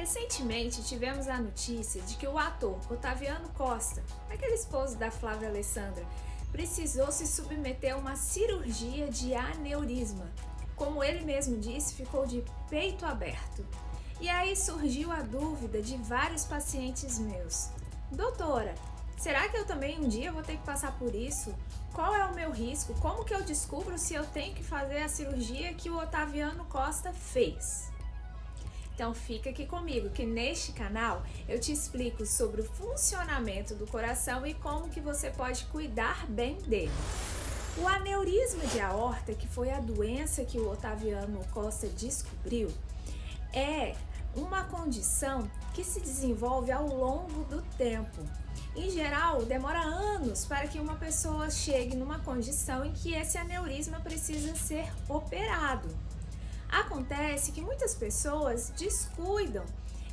Recentemente tivemos a notícia de que o ator Otaviano Costa, aquele esposo da Flávia Alessandra, precisou se submeter a uma cirurgia de aneurisma. Como ele mesmo disse, ficou de peito aberto. E aí surgiu a dúvida de vários pacientes meus. Doutora, será que eu também um dia vou ter que passar por isso? Qual é o meu risco? Como que eu descubro se eu tenho que fazer a cirurgia que o Otaviano Costa fez? Então fica aqui comigo que neste canal eu te explico sobre o funcionamento do coração e como que você pode cuidar bem dele. O aneurisma de aorta, que foi a doença que o Otaviano Costa descobriu, é uma condição que se desenvolve ao longo do tempo. Em geral, demora anos para que uma pessoa chegue numa condição em que esse aneurisma precisa ser operado. Acontece que muitas pessoas descuidam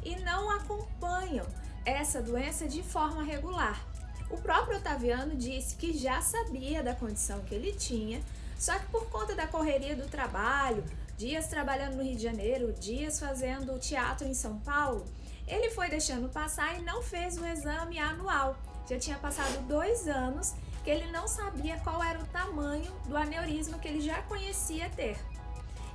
e não acompanham essa doença de forma regular. O próprio Otaviano disse que já sabia da condição que ele tinha, só que por conta da correria do trabalho, dias trabalhando no Rio de Janeiro, dias fazendo teatro em São Paulo, ele foi deixando passar e não fez o exame anual. Já tinha passado 2 anos que ele não sabia qual era o tamanho do aneurisma que ele já conhecia ter.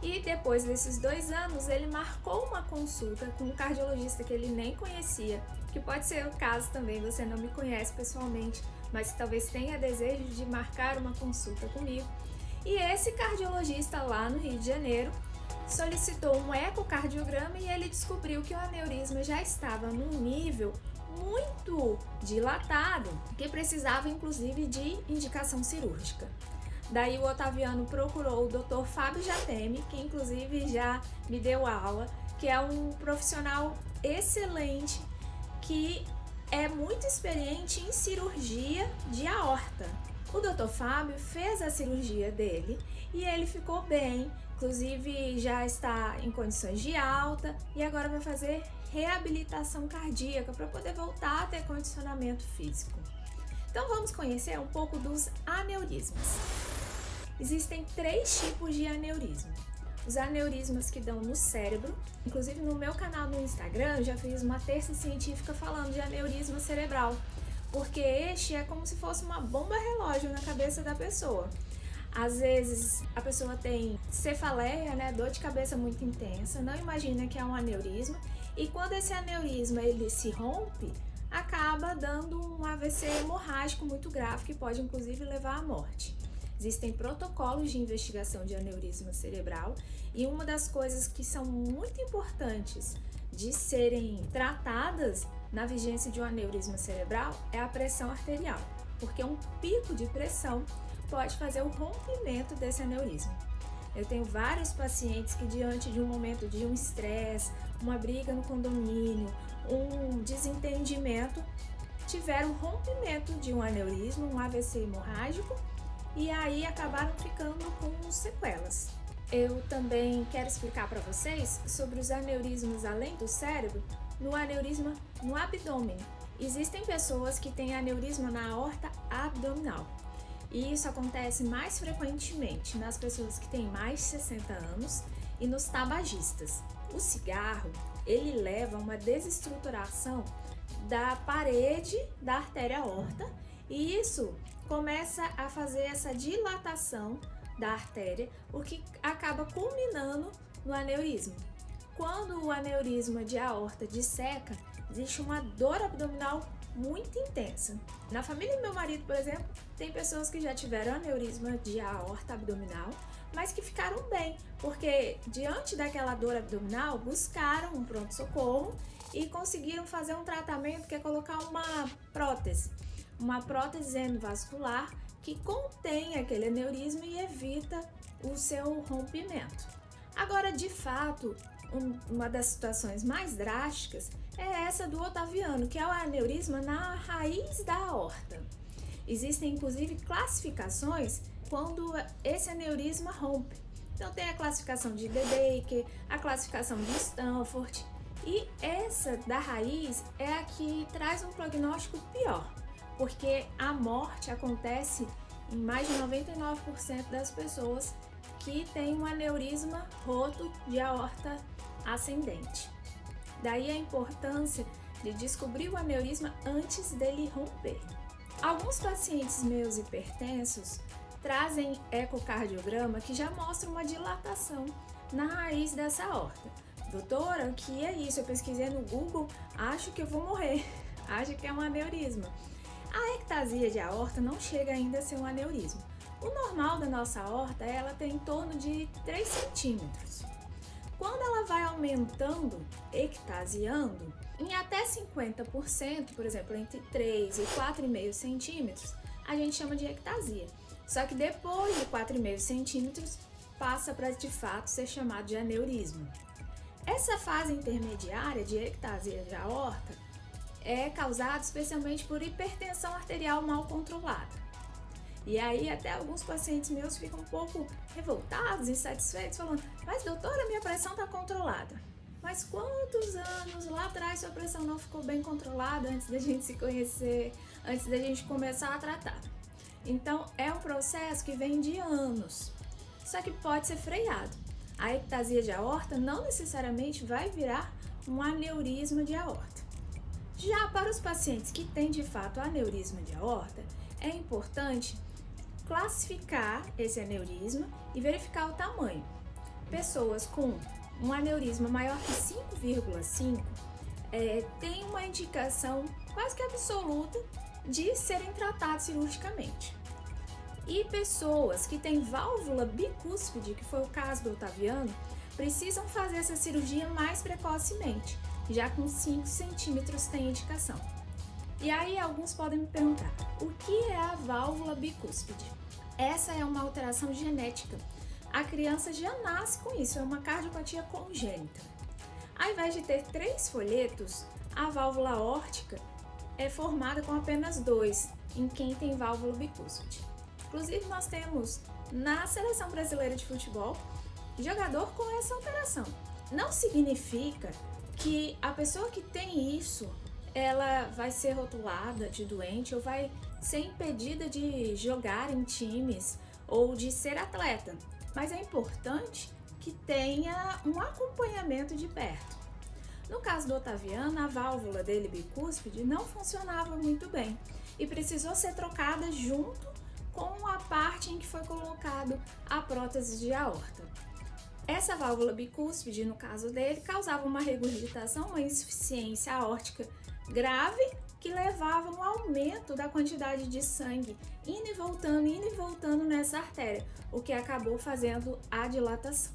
E depois desses 2 anos, ele marcou uma consulta com um cardiologista que ele nem conhecia, que pode ser o caso também, você não me conhece pessoalmente, mas talvez tenha desejo de marcar uma consulta comigo. E esse cardiologista lá no Rio de Janeiro solicitou um ecocardiograma e ele descobriu que o aneurisma já estava num nível muito dilatado, que precisava inclusive de indicação cirúrgica. Daí o Otaviano procurou o Dr. Fábio Jateme, que inclusive já me deu aula, que é um profissional excelente, que é muito experiente em cirurgia de aorta. O Dr. Fábio fez a cirurgia dele e ele ficou bem, inclusive já está em condições de alta e agora vai fazer reabilitação cardíaca para poder voltar a ter condicionamento físico. Então vamos conhecer um pouco dos aneurismas. Existem 3 tipos de aneurisma. Os aneurismas que dão no cérebro, inclusive no meu canal no Instagram eu já fiz uma terça científica falando de aneurisma cerebral, porque este é como se fosse uma bomba relógio na cabeça da pessoa. Às vezes a pessoa tem cefaleia, dor de cabeça muito intensa, não imagina que é um aneurisma, e quando esse aneurisma ele se rompe, acaba dando um AVC hemorrágico muito grave que pode inclusive levar à morte. Existem protocolos de investigação de aneurisma cerebral e uma das coisas que são muito importantes de serem tratadas na vigência de um aneurisma cerebral é a pressão arterial, porque um pico de pressão pode fazer o rompimento desse aneurisma. Eu tenho vários pacientes que diante de um momento de um estresse, uma briga no condomínio, um desentendimento, tiveram rompimento de um aneurisma, um AVC hemorrágico, e aí acabaram ficando com sequelas. Eu também quero explicar para vocês sobre os aneurismas além do cérebro, no aneurisma no abdômen. Existem pessoas que têm aneurisma na aorta abdominal. E isso acontece mais frequentemente nas pessoas que têm mais de 60 anos e nos tabagistas. O cigarro, ele leva a uma desestruturação da parede da artéria aorta e isso começa a fazer essa dilatação da artéria, o que acaba culminando no aneurisma. Quando o aneurisma de aorta disseca, existe uma dor abdominal muito intensa. Na família do meu marido, por exemplo, tem pessoas que já tiveram aneurisma de aorta abdominal, mas que ficaram bem, porque diante daquela dor abdominal, buscaram um pronto-socorro e conseguiram fazer um tratamento que é colocar uma prótese endovascular que contém aquele aneurisma e evita o seu rompimento. Agora, de fato, uma das situações mais drásticas é essa do Otaviano, que é o aneurisma na raiz da aorta. Existem inclusive classificações quando esse aneurisma rompe. Então tem a classificação de De Baker, a classificação de Stanford, e essa da raiz é a que traz um prognóstico pior, porque a morte acontece em mais de 99% das pessoas que têm um aneurisma roto de aorta ascendente. Daí a importância de descobrir o aneurisma antes dele romper. Alguns pacientes meus hipertensos trazem ecocardiograma que já mostra uma dilatação na raiz dessa aorta. Doutora, o que é isso? Eu pesquisei no Google, acho que eu vou morrer, acho que é um aneurisma. A ectasia de aorta não chega ainda a ser um aneurisma. O normal da nossa aorta, ela tem em torno de 3 centímetros. Quando ela vai aumentando, ectasiando, em até 50%, por exemplo, entre 3 e 4,5 centímetros, a gente chama de ectasia. Só que depois de 4,5 centímetros, passa para de fato ser chamado de aneurisma. Essa fase intermediária de ectasia de aorta é causada especialmente por hipertensão arterial mal controlada. E aí até alguns pacientes meus ficam um pouco revoltados, insatisfeitos, falando: mas doutora, minha pressão está controlada. Mas quantos anos lá atrás sua pressão não ficou bem controlada antes da gente se conhecer, antes da gente começar a tratar? Então é um processo que vem de anos, só que pode ser freado. A ectasia de aorta não necessariamente vai virar um aneurisma de aorta. Já para os pacientes que têm de fato aneurisma de aorta, é importante classificar esse aneurisma e verificar o tamanho. Pessoas com um aneurisma maior que 5,5 têm uma indicação quase que absoluta de serem tratados cirurgicamente. E pessoas que têm válvula bicúspide, que foi o caso do Otaviano, precisam fazer essa cirurgia mais precocemente, já com 5 centímetros tem indicação. E aí alguns podem me perguntar, o que é a válvula bicúspide? Essa é uma alteração genética. A criança já nasce com isso, é uma cardiopatia congênita. Ao invés de ter 3 folhetos, a válvula aórtica é formada com apenas 2 em quem tem válvula bicúspide. Inclusive nós temos na seleção brasileira de futebol jogador com essa alteração. Não significa que a pessoa que tem isso, ela vai ser rotulada de doente ou vai ser impedida de jogar em times ou de ser atleta. Mas é importante que tenha um acompanhamento de perto. No caso do Otaviano, a válvula dele bicúspide não funcionava muito bem e precisou ser trocada junto com a parte em que foi colocado a prótese de aorta. Essa válvula bicúspide, no caso dele, causava uma regurgitação, uma insuficiência aórtica grave que levava a um aumento da quantidade de sangue indo e voltando nessa artéria, o que acabou fazendo a dilatação.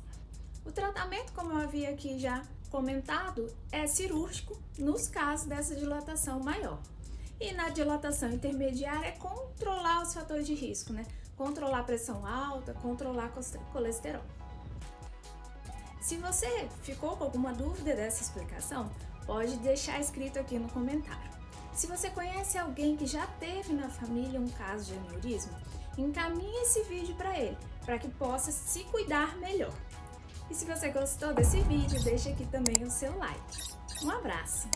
O tratamento, como eu havia aqui já comentado, é cirúrgico nos casos dessa dilatação maior. E na dilatação intermediária é controlar os fatores de risco, né? Controlar a pressão alta, controlar colesterol. Se você ficou com alguma dúvida dessa explicação, pode deixar escrito aqui no comentário. Se você conhece alguém que já teve na família um caso de aneurisma, encaminhe esse vídeo para ele, para que possa se cuidar melhor. E se você gostou desse vídeo, deixe aqui também o seu like. Um abraço!